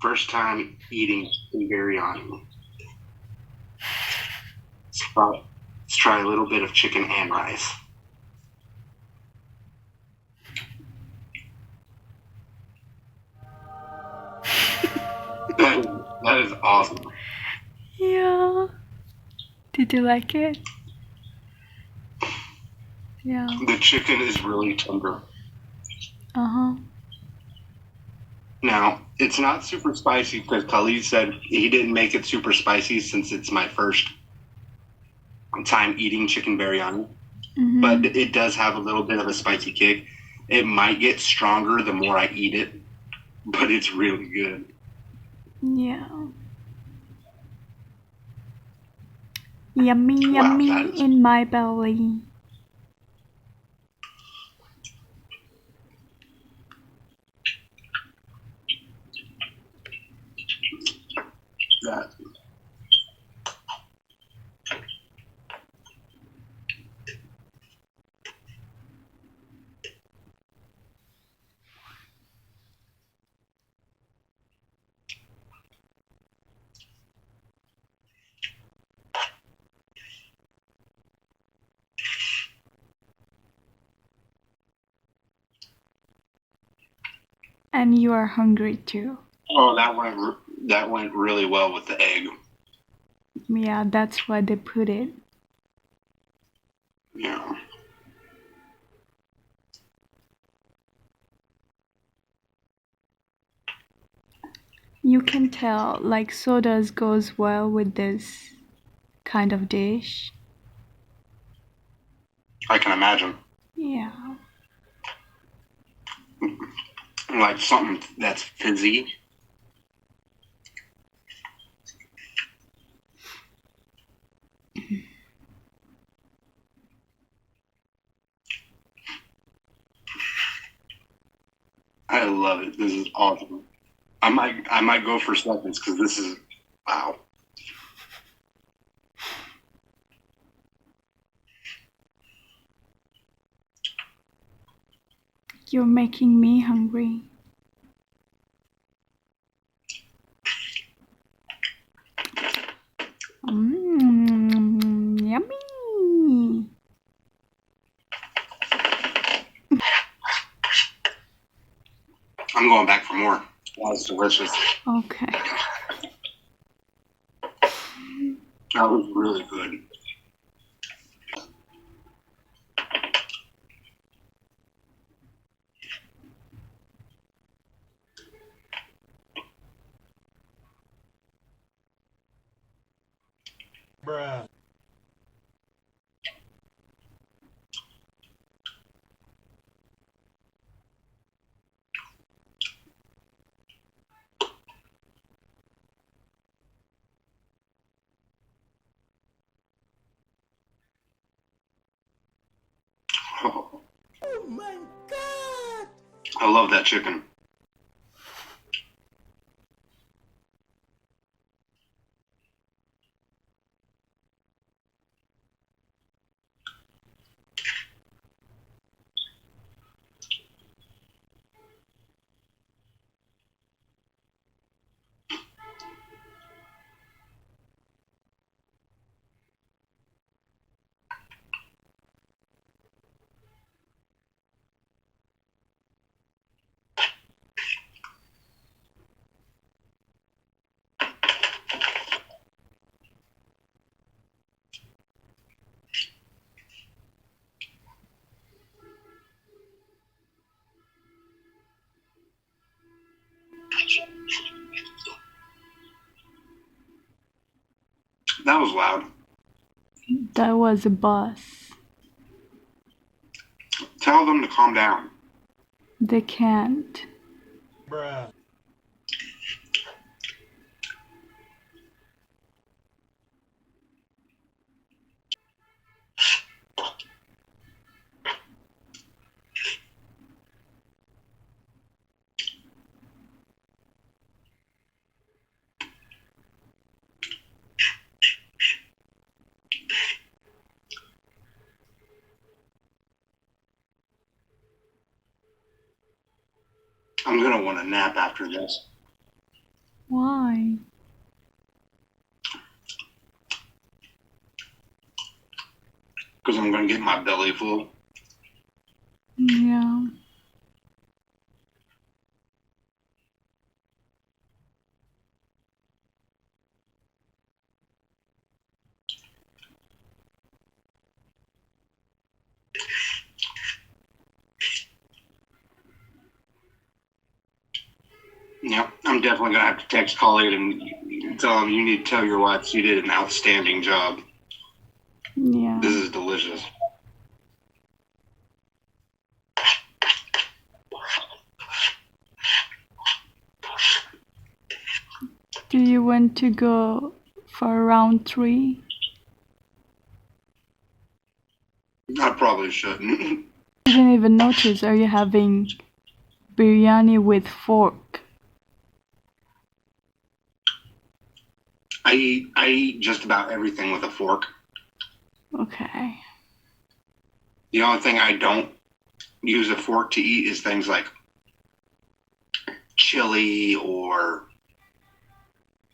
First time eating biryani. Let's try a little bit of chicken and rice. That is awesome. Yeah. Did you like it? Yeah. The chicken is really tender. Uh-huh. Now, it's not super spicy because Khalid said he didn't make it super spicy since it's my first time eating chicken biryani. Mm-hmm. But it does have a little bit of a spicy kick. It might get stronger the more I eat it, but it's really good. Yeah. Yummy, Wow, yummy in my belly. that And you are hungry too. Oh, that went really well with the egg. Yeah, that's why they put it. Yeah. You can tell, like, sodas goes well with this kind of dish. I can imagine. Yeah. Like something that's fizzy. I love it. This is awesome. I might go for seconds because this is wow. You're making me hungry. Yummy. I'm going back for more. That was delicious. Okay. That was really good. Bruh. Oh, Oh my god! I love that chicken. That was loud. That was a bus. Tell them to calm down. They can't. Bruh. I'm gonna want a nap after this. Why? Because I'm going to get my belly full. Yeah. Yep, I'm definitely going to have to text Khalid and tell him you need to tell your wife she did an outstanding job. Yeah. This is delicious. Do you want to go for round 3? I probably shouldn't. I didn't even notice. Are you having biryani with fork? I eat just about everything with a fork. Okay. The only thing I don't use a fork to eat is things like chili or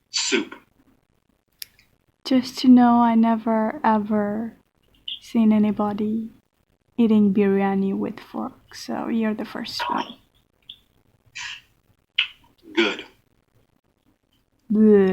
soup. Just to know, I never ever seen anybody eating biryani with fork, so you're the first one. Good. Bleh.